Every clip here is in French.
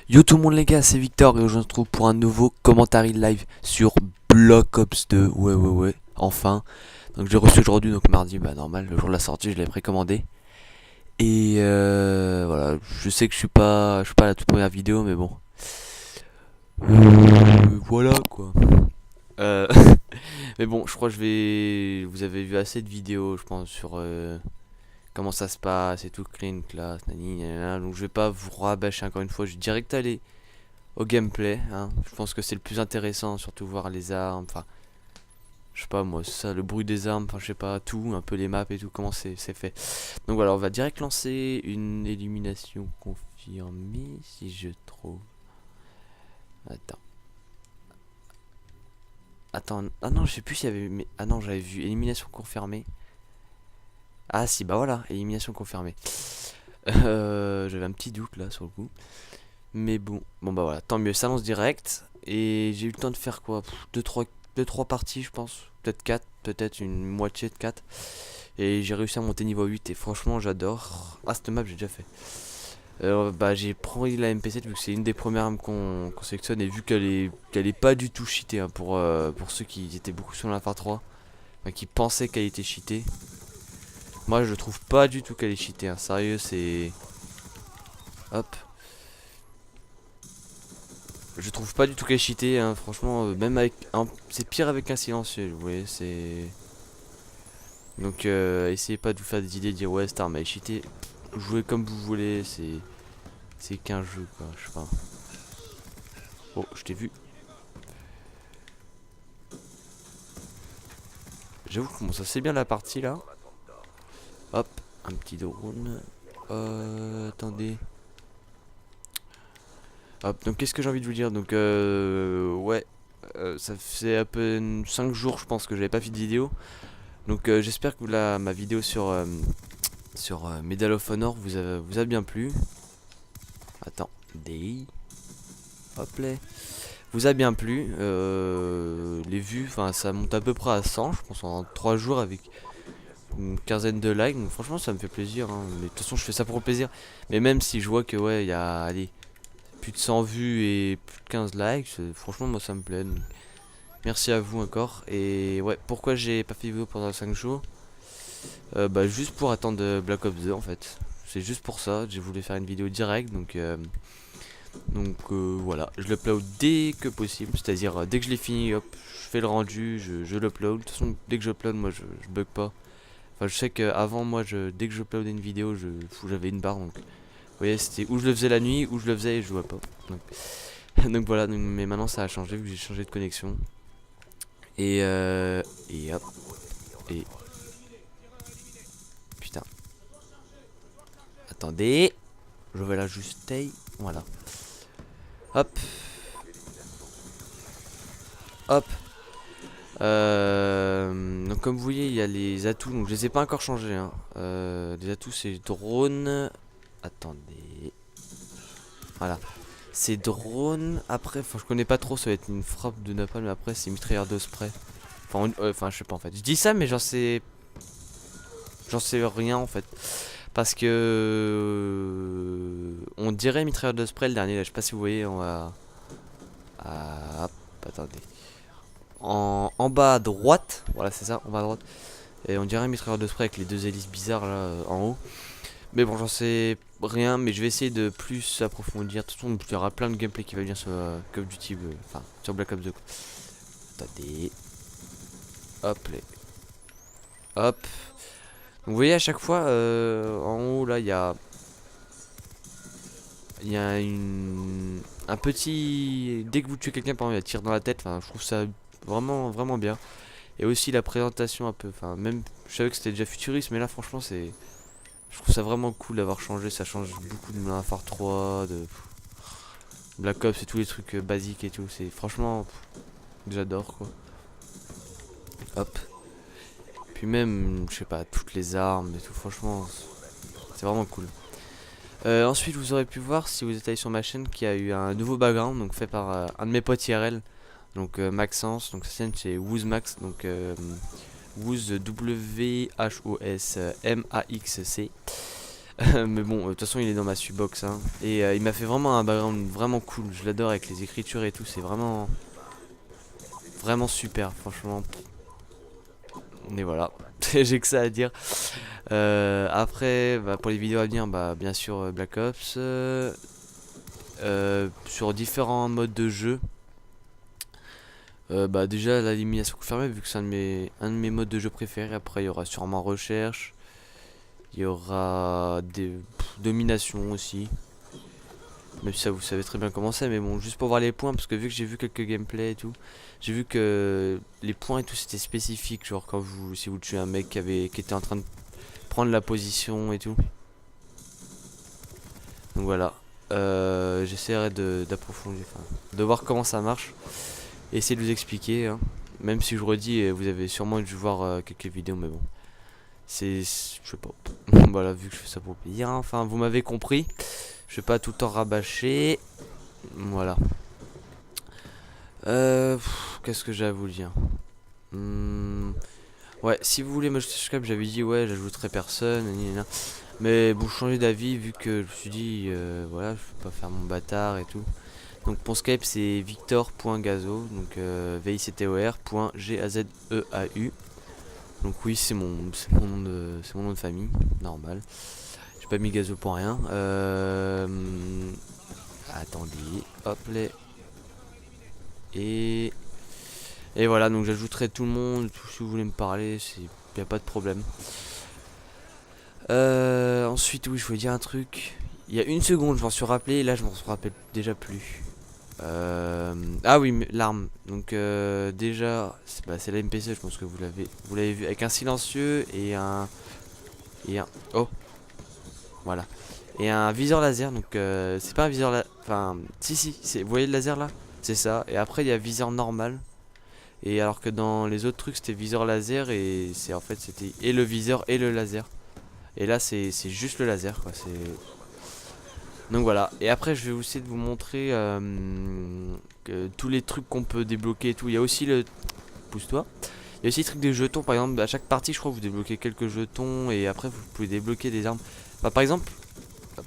Yo tout le monde les gars, c'est Victor et aujourd'hui on se retrouve pour un nouveau commentaire live sur Black Ops 2. Ouais, enfin. Donc j'ai reçu aujourd'hui, donc mardi, bah normal, le jour de la sortie, je l'ai précommandé. Et voilà, je sais que je suis pas à la toute première vidéo, mais bon. Voilà quoi. Euh, mais bon, je crois que vous avez vu assez de vidéos, je pense, sur comment ça se passe et tout, clean, class, nani, nanana. Donc je vais pas vous rabâcher encore une fois, je vais direct aller au gameplay, hein. Je pense que c'est le plus intéressant, surtout voir les armes, enfin, je sais pas moi, ça, le bruit des armes, enfin, je sais pas, tout, un peu les maps et tout, comment c'est fait. Donc voilà, on va direct lancer une élimination confirmée, si je trouve. Attends. Attends, ah non, je sais plus s'il y avait, mais, ah non, j'avais vu élimination confirmée. Ah si, bah voilà, élimination confirmée. J'avais un petit doute là sur le coup. Mais bon bah voilà, tant mieux, ça lance direct. Et j'ai eu le temps de faire quoi, deux trois parties je pense. Peut-être 4, peut-être une moitié de 4. Et j'ai réussi à monter niveau 8 et franchement j'adore. Ah cette map j'ai déjà fait. Bah j'ai pris la MP7 vu que c'est une des premières armes qu'on sélectionne. Et vu qu'elle est pas du tout cheatée, hein, pour ceux qui étaient beaucoup sur la phare 3. Enfin, qui pensaient qu'elle était cheatée. Moi je trouve pas du tout qu'elle est cheatée, hein. Sérieux c'est... Hop. Je trouve pas du tout qu'elle est cheatée, hein. Franchement, même avec un... C'est pire avec un silencieux, vous voyez, c'est... Donc essayez pas de vous faire des idées, de dire ouais cette arme est cheatée. Jouez comme vous voulez, c'est qu'un jeu quoi, je sais pas. Oh, je t'ai vu. J'avoue que bon, ça c'est bien la partie là. Hop, un petit drone. Attendez. Hop, donc qu'est-ce que j'ai envie de vous dire? Donc ouais, ça fait à peine 5 jours je pense que j'avais pas fait de vidéo. Donc j'espère que ma vidéo sur Medal of Honor vous a bien plu. Attends, DI, hop là. Vous a bien plu. Les vues, enfin ça monte à peu près à 100, je pense en 3 jours avec une quinzaine de likes. Donc franchement ça me fait plaisir, hein. Mais de toute façon je fais ça pour le plaisir. Mais même si je vois que ouais il y a allez, plus de 100 vues et plus de 15 likes, franchement moi ça me plaît. Donc, merci à vous encore. Et ouais, pourquoi j'ai pas fait de vidéo pendant 5 jours? Bah juste pour attendre Black Ops 2 en fait. C'est juste pour ça, j'ai voulu faire une vidéo directe donc voilà, je l'upload dès que possible, c'est-à-dire dès que je l'ai fini, hop, je fais le rendu, je l'upload. De toute façon, dès que j'upload, moi je bug pas. Enfin, je sais qu'avant, moi, dès que j'uploadais une vidéo, j'avais une barre. Donc, vous voyez, c'était où je le faisais la nuit, où je le faisais et je jouais pas. Donc voilà, mais maintenant ça a changé vu que j'ai changé de connexion. Et hop, et putain, attendez, je vais l'ajuster, voilà. Hop, hop. Donc comme vous voyez il y a les atouts, donc je les ai pas encore changés, hein. Les atouts c'est drone. Attendez. Voilà. C'est drone. Après, enfin je connais pas trop, ça va être une frappe de napalm, mais après c'est mitrailleur de spray. Enfin je sais pas en fait. Je dis ça mais j'en sais rien en fait. Parce que on dirait mitrailleur de spray le dernier là, je sais pas si vous voyez, on va. Hop, attendez. En bas à droite, voilà c'est ça, en bas à droite. Et on dirait un mitrailleur de spray avec les deux hélices bizarres là en haut. Mais bon, j'en sais rien, mais je vais essayer de plus approfondir. De toute façon, il y aura plein de gameplay qui va venir sur Call of Duty, enfin sur Black Ops 2. Attendez. Hop, hop. Donc, vous voyez à chaque fois, en haut là, il y a un petit. Dès que vous tuez quelqu'un, par exemple, il y a tir dans la tête. Enfin, je trouve ça vraiment bien. Et aussi la présentation un peu. Enfin, même, je savais que c'était déjà futuriste, mais là, franchement, c'est. Je trouve ça vraiment cool d'avoir changé, ça change beaucoup de Phare 3, de Black Ops et tous les trucs basiques et tout. C'est franchement, j'adore quoi. Hop. Puis même, je sais pas, toutes les armes et tout, franchement, c'est vraiment cool. Ensuite, vous aurez pu voir si vous êtes allé sur ma chaîne qu'il y a eu un nouveau background donc fait par un de mes potes IRL, donc Maxence. Donc sa chaîne c'est WhoosMax, donc Whoos WHOSMAXC. Mais bon, de toute façon il est dans ma Subox hein. Et il m'a fait vraiment un background vraiment cool. Je l'adore avec les écritures et tout. C'est vraiment vraiment super franchement. Mais voilà, j'ai que ça à dire. Après, bah, pour les vidéos à venir, bah, bien sûr Black Ops. Sur différents modes de jeu. Bah déjà l'élimination confirmée vu que c'est un de mes modes de jeu préférés. Après il y aura sûrement recherche. Il y aura des domination aussi. Même si ça vous savez très bien comment c'est. Mais bon juste pour voir les points. Parce que vu que j'ai vu quelques gameplays et tout. J'ai vu que les points et tout c'était spécifique. Genre quand vous si vous tuez un mec qui était en train de prendre la position et tout. Donc voilà. J'essaierai d'approfondir. Enfin, de voir comment ça marche. Et essayer de vous expliquer. Hein. Même si je redis, vous avez sûrement dû voir quelques vidéos. Mais bon. Je sais pas. Voilà, vu que je fais ça pour plaisir. Hein. Enfin, vous m'avez compris. Je vais pas tout le temps rabâcher. Voilà. Qu'est-ce que j'ai à vous dire? Ouais, si vous voulez me subscribe, j'avais dit ouais, j'ajouterai personne. Mais bon, changer d'avis vu que je me suis dit, voilà, je peux pas faire mon bâtard et tout. Donc mon Skype c'est victor.gazo, donc victor.gazeu. Donc oui, c'est mon nom de famille, normal. J'ai pas mis gazo pour rien. Attendez, hop les. Et voilà, donc j'ajouterai tout le monde, si vous voulez me parler, y a pas de problème. Ensuite, oui, je voulais dire un truc. Il y a une seconde, je m'en suis rappelé, et là, je m'en rappelle déjà plus. Ah oui, l'arme. Donc, déjà, c'est la MPC, je pense que vous l'avez vu, avec un silencieux et un. Oh, voilà. Et un viseur laser, donc c'est pas un viseur laser. Enfin, si, vous voyez le laser là? C'est ça. Et après, il y a viseur normal. Et alors que dans les autres trucs, c'était viseur laser, et en fait, c'était et le viseur et le laser. Et là c'est juste le laser quoi, donc voilà. Et après je vais essayer de vous montrer tous les trucs qu'on peut débloquer et tout. Il y a aussi le... Pousse-toi. Il y a aussi le truc des jetons, par exemple à chaque partie je crois que vous débloquez quelques jetons. Et après vous pouvez débloquer des armes. Bah, par exemple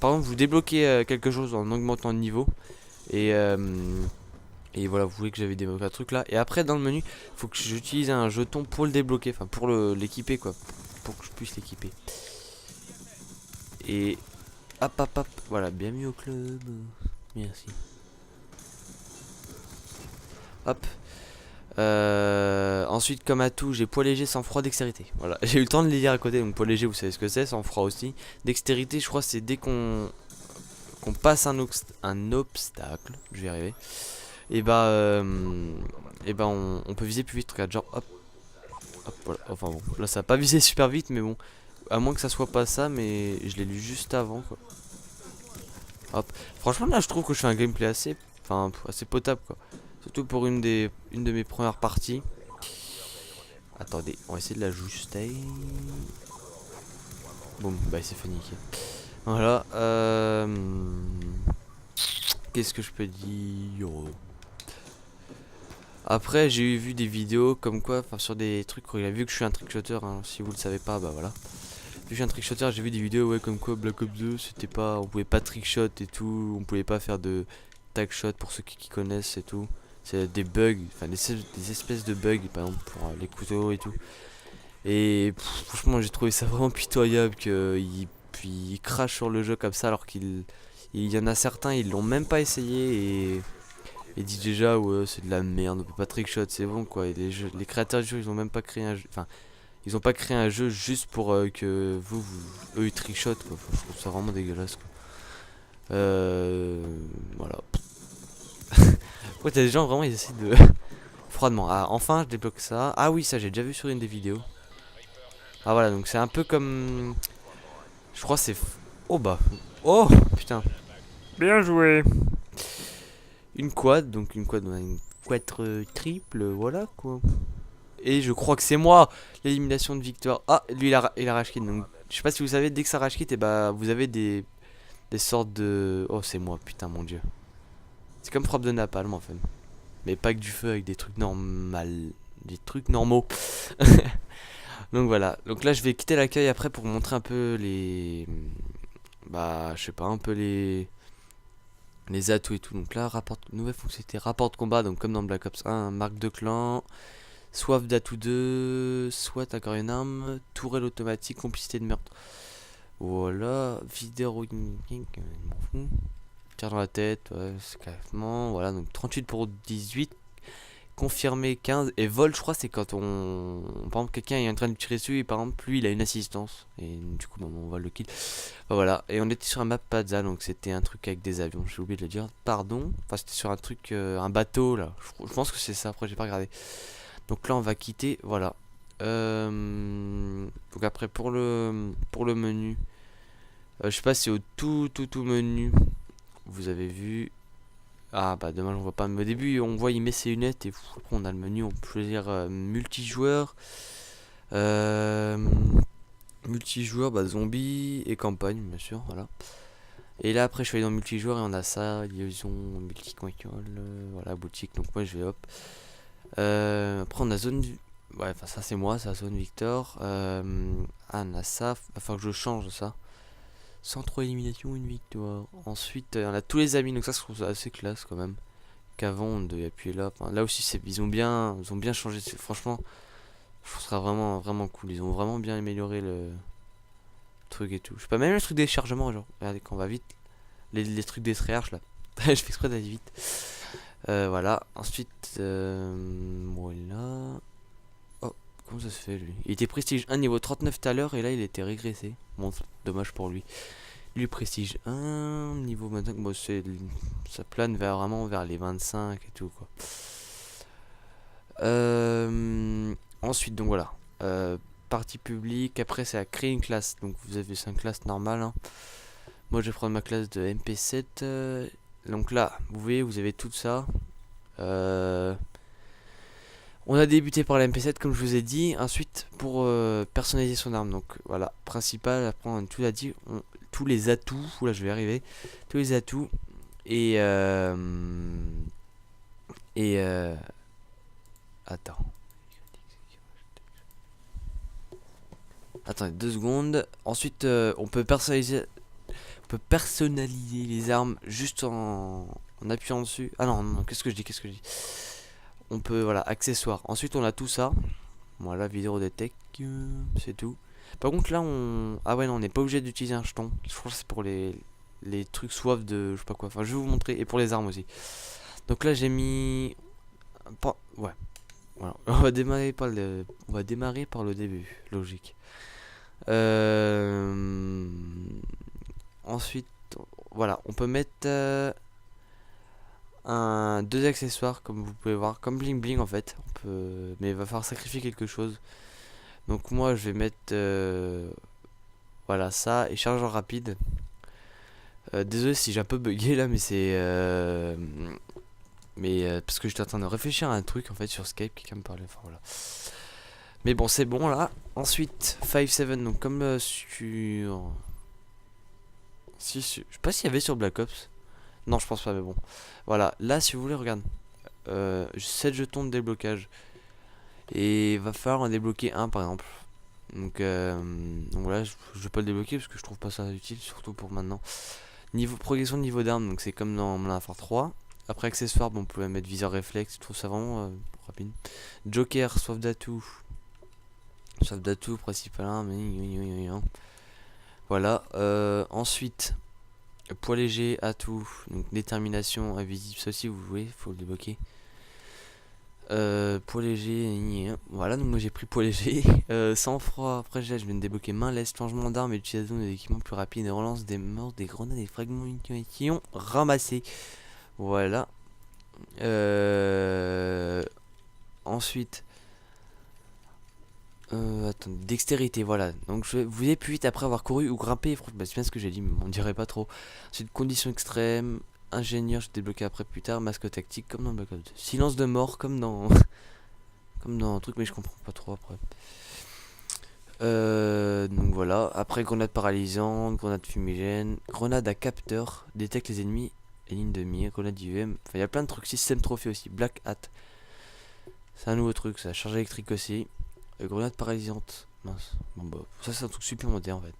vous débloquez quelque chose en augmentant le niveau. Et voilà, vous voyez que j'avais débloqué un truc là. Et après dans le menu, il faut que j'utilise un jeton pour le débloquer. Enfin pour l'équiper quoi, pour que je puisse l'équiper. Et hop, voilà, bienvenue au club. Merci. Hop. Ensuite, comme atout, j'ai poids léger, sang-froid, dextérité. Voilà, j'ai eu le temps de les lire à côté. Donc poids léger, vous savez ce que c'est, sang-froid aussi. Dextérité, je crois, c'est dès qu'on passe un obstacle. Je vais y arriver. Et bah, on peut viser plus vite. Regarde, genre hop, voilà. Enfin bon, là ça a pas visé super vite, mais bon. À moins que ça soit pas ça, mais je l'ai lu juste avant quoi. Hop. Franchement là je trouve que je fais un gameplay assez potable quoi. Surtout pour une de mes premières parties. Attendez, on va essayer de l'ajuster. Bon, bah il s'est fait niquer. Voilà. Qu'est-ce que je peux dire? Après j'ai vu des vidéos comme quoi, enfin sur des trucs, il a vu que je suis un trickshotter, hein, si vous le savez pas, bah voilà. Vu que je suis un trickshotter, j'ai vu des vidéos ouais comme quoi Black Ops 2 c'était pas, on pouvait pas trickshot et tout, on pouvait pas faire de tag shot pour ceux qui connaissent et tout. C'est des bugs, enfin des espèces de bugs par exemple pour les couteaux et tout. Et franchement j'ai trouvé ça vraiment pitoyable qu'il crache sur le jeu comme ça alors qu'il y en a certains ils l'ont même pas essayé et dit déjà ouais c'est de la merde, on peut pas trickshot, c'est bon quoi. Et les créateurs du jeu ils ont même pas créé un jeu, enfin ils ont pas créé un jeu juste pour que eux ils trickshot quoi. Enfin, je trouve ça vraiment dégueulasse quoi. Voilà. Ouais t'as des gens vraiment ils essaient de froidement. Ah enfin je débloque ça. Ah oui ça j'ai déjà vu sur une des vidéos. Ah voilà donc c'est un peu comme, je crois c'est oh bah oh putain. Bien joué. Une quad, donc une quad, on a une quadre triple, voilà quoi. Et je crois que c'est moi, l'élimination de Victor. Ah, lui il a rage quit, donc je sais pas si vous savez, dès que ça rage quit, et bah vous avez des sortes de... Oh c'est moi, putain mon dieu. C'est comme frappe de napalm en fait. Mais pas que du feu, avec des trucs des trucs normaux. Donc voilà, donc là je vais quitter l'accueil après pour vous montrer un peu bah je sais pas, un peu les atouts et tout. Donc là, nouvelle fonctionnalité, rapport de combat, donc comme dans Black Ops 1, marque de clan, soif d'atout 2, soit encore une arme, tourelle automatique, complicité de meurtre. Voilà, vidéo, je m'en fous. Tire dans la tête, ouais, c'est carrément, voilà, donc 38 pour 18, confirmé 15, et vol, je crois, c'est quand par exemple, quelqu'un est en train de tirer dessus, et par exemple, lui, il a une assistance, et du coup, bon, on va le kill. Voilà, et on était sur un map Pazza, donc c'était un truc avec des avions, j'ai oublié de le dire, pardon, enfin, c'était sur un truc, un bateau, là, je pense que c'est ça, après, j'ai pas regardé. Donc là, on va quitter, voilà. Donc après, pour le menu, je sais pas si au tout menu, vous avez vu. Ah bah dommage on voit pas. Mais au début on voit il met ses lunettes et après on a le menu, on peut choisir multijoueur. Euh, Multijoueur, bah zombie et campagne bien sûr, voilà. Et là après je suis allé dans multijoueur et on a ça, liaison, multi-console, voilà boutique. Donc moi je vais hop. Après on a zone. Ouais enfin ça c'est moi, c'est la zone Victor. Ah on a ça, va falloir que je change ça. Sans trop élimination, une victoire. Ensuite, on a tous les amis, donc ça, je trouve ça assez classe quand même. Qu'avant, on devait appuyer là. Enfin, là aussi, ils ont bien changé. Franchement, je trouve ça vraiment cool. Ils ont vraiment bien amélioré le truc et tout. Je sais pas, même le truc des chargements, genre. Regardez, quand on va vite. Les trucs des triarches là. Je fais exprès d'aller vite. Voilà. Ensuite, voilà. Oh, comment ça se fait lui? Il était prestige 1 niveau 39 tout à l'heure et là il était régressé. Bon, dommage pour lui. Lui prestige 1 niveau 25, bon, ça plane vraiment vers les 25 et tout quoi. Ensuite donc voilà, partie publique, après c'est à créer une classe, donc vous avez 5 classes normales hein. Moi je vais prendre ma classe de MP7, donc là vous voyez vous avez tout ça. On a débuté par la MP7 comme je vous ai dit. Ensuite pour personnaliser son arme. Donc voilà, principal, après on a tout a dit. Tous les atouts. Oula je vais y arriver. Tous les atouts. Et et attends. Attendez 2 secondes. Ensuite on peut personnaliser les armes juste en appuyant dessus. Ah non, non, qu'est-ce que je dis, on peut, voilà, accessoires. Ensuite on a tout ça. Voilà, vidéo détec, c'est tout. Par contre là ah ouais non, on n'est pas obligé d'utiliser un jeton. Je crois que c'est pour les trucs soif de je sais pas quoi. Enfin je vais vous montrer. Et pour les armes aussi. Donc là j'ai mis. Ouais. Voilà. On va démarrer par le début. Logique. Ensuite, voilà, on peut mettre deux accessoires comme vous pouvez voir, comme bling bling en fait. Mais il va falloir sacrifier quelque chose. Donc moi je vais mettre voilà ça et chargeur rapide. Désolé si j'ai un peu bugué là, mais c'est parce que j'étais en train de réfléchir à un truc en fait sur Skype, quelqu'un me parlait. Enfin voilà. Mais bon c'est bon là. Ensuite 5-7 donc comme sur je sais pas s'il y avait sur Black Ops. Non je pense pas mais bon. Voilà là si vous voulez regarde 7 jetons de déblocage. Et il va falloir en débloquer un par exemple. Donc voilà, je vais pas le débloquer parce que je trouve pas ça utile, surtout pour maintenant. Progression de niveau d'arme, donc c'est comme dans Modern Warfare 3. Après accessoires, bon, on peut mettre viseur réflexe, je trouve ça vraiment rapide. Joker, soif d'atout. Soif d'atout, principal arme. Voilà, ensuite, poids léger, atout, donc détermination, invisible, ça aussi vous voyez, faut le débloquer. Poids léger, voilà, donc moi j'ai pris poids léger. Sang froid, après je viens de débloquer main laisse, changement d'arme et utilisation des équipements plus rapides, relance des morts, des grenades, des fragments qui ont ramassé. Voilà. Ensuite, attendez, dextérité, voilà. Donc vous allez plus vite après avoir couru ou grimpé. Bah, c'est bien ce que j'ai dit, mais on dirait pas trop. Ensuite, conditions extrêmes. Ingénieur, je débloqué après plus tard. Masque tactique, comme dans Black Ops 2. Silence de mort, comme dans. Comme dans un truc, mais je comprends pas trop après. Donc voilà. Après, grenade paralysante, grenade fumigène, grenade à capteur, détecte les ennemis et lignes de mire, grenade IVM. Enfin, il y a plein de trucs. Système trophée aussi. Black Hat. C'est un nouveau truc, ça. Charge électrique aussi. Grenade paralysante. Mince. Bon, bah, ça, c'est un truc supplémentaire en fait.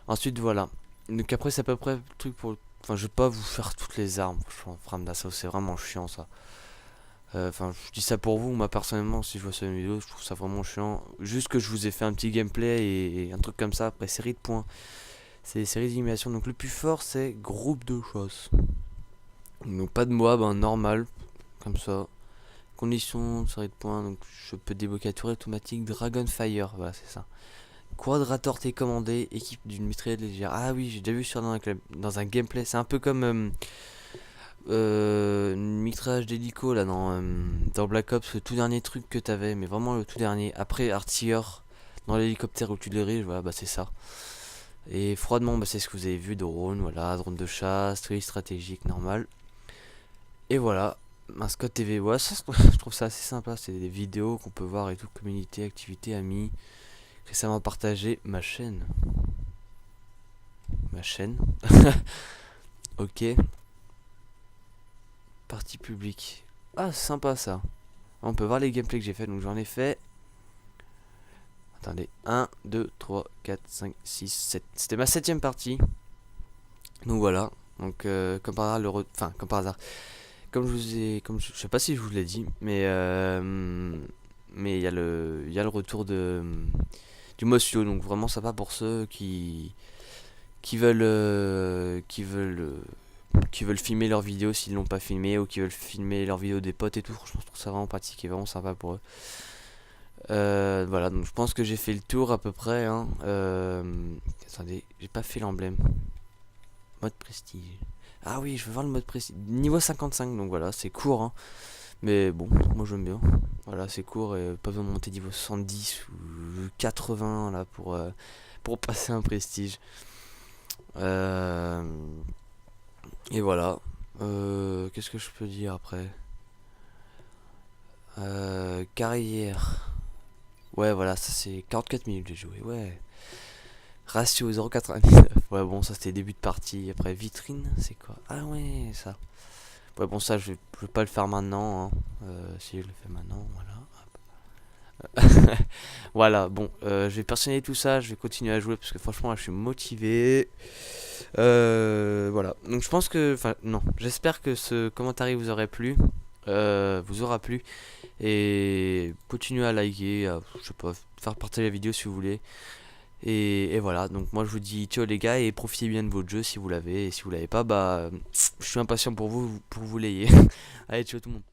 Ensuite, voilà. Donc après c'est à peu près le truc pour... Enfin je vais pas vous faire toutes les armes, franchement, Framda, ça c'est vraiment chiant ça. Enfin je dis ça pour vous, moi personnellement si je vois ça une vidéo je trouve ça vraiment chiant. Juste que je vous ai fait un petit gameplay et un truc comme ça, après série de points. C'est des séries d'animation, donc le plus fort c'est groupe de chasse. Donc pas de mob, hein, normal, comme ça. Conditions, série de points, donc je peux débloquer la tour automatique Dragonfire, voilà c'est ça. Quadrator T commandé, équipe d'une mitraillette légère. Ah oui, j'ai déjà vu sur dans un gameplay. C'est un peu comme une mitraillage d'hélico là dans Black Ops, le tout dernier truc que t'avais, mais vraiment le tout dernier. Après Artiller, dans l'hélicoptère où tu diriges, voilà, bah c'est ça. Et froidement, bah, c'est ce que vous avez vu, drone, voilà, drone de chasse, tri stratégique, normal. Et voilà, Mascot TV, ouais, ça, je trouve ça assez sympa. C'est des vidéos qu'on peut voir et tout, communauté, activité, amis. Récemment partagé, ma chaîne. Ma chaîne. Ok. Partie publique. Ah, sympa ça. On peut voir les gameplays que j'ai fait. Donc j'en ai fait. Attendez. 1, 2, 3, 4, 5, 6, 7. C'était ma 7ème partie. Donc voilà. Donc comme par hasard, enfin, comme par hasard. Comme je vous ai. Je sais pas si je vous l'ai dit. Mais il y a le retour du Mossio. Donc vraiment sympa pour ceux qui veulent filmer leurs vidéos s'ils l'ont pas filmé, ou qui veulent filmer leurs vidéos des potes et tout. Franchement je trouve ça vraiment pratique et vraiment sympa pour eux. Voilà, donc je pense que j'ai fait le tour à peu près, hein. Attendez, j'ai pas fait l'emblème. Mode prestige. Ah oui, je veux voir le mode prestige. Niveau 55, donc voilà, c'est court, hein. Mais bon, moi j'aime bien. Voilà, c'est court et pas besoin de monter niveau 70 ou 80 là pour passer un prestige. Euh, et voilà. Qu'est-ce que je peux dire après? Carrière. Ouais, voilà, ça c'est 44 minutes j'ai joué, ouais. Ratio 0,99. Ouais, bon, ça c'était début de partie. Après, vitrine, c'est quoi? Ah ouais, ça. Ouais, bon, ça je vais pas le faire maintenant, hein. Si je le fais maintenant, voilà. Voilà, bon, je vais personnaliser tout ça, je vais continuer à jouer parce que franchement là je suis motivé. Voilà, donc je pense que, enfin non, j'espère que ce commentaire vous aurait plu, vous aura plu. Et continuez à liker, à, je sais pas, faire partager la vidéo si vous voulez. Et voilà, donc moi je vous dis ciao les gars et profitez bien de votre jeu si vous l'avez. Et si vous l'avez pas, bah je suis impatient pour vous l'ayez. Allez, ciao tout le monde.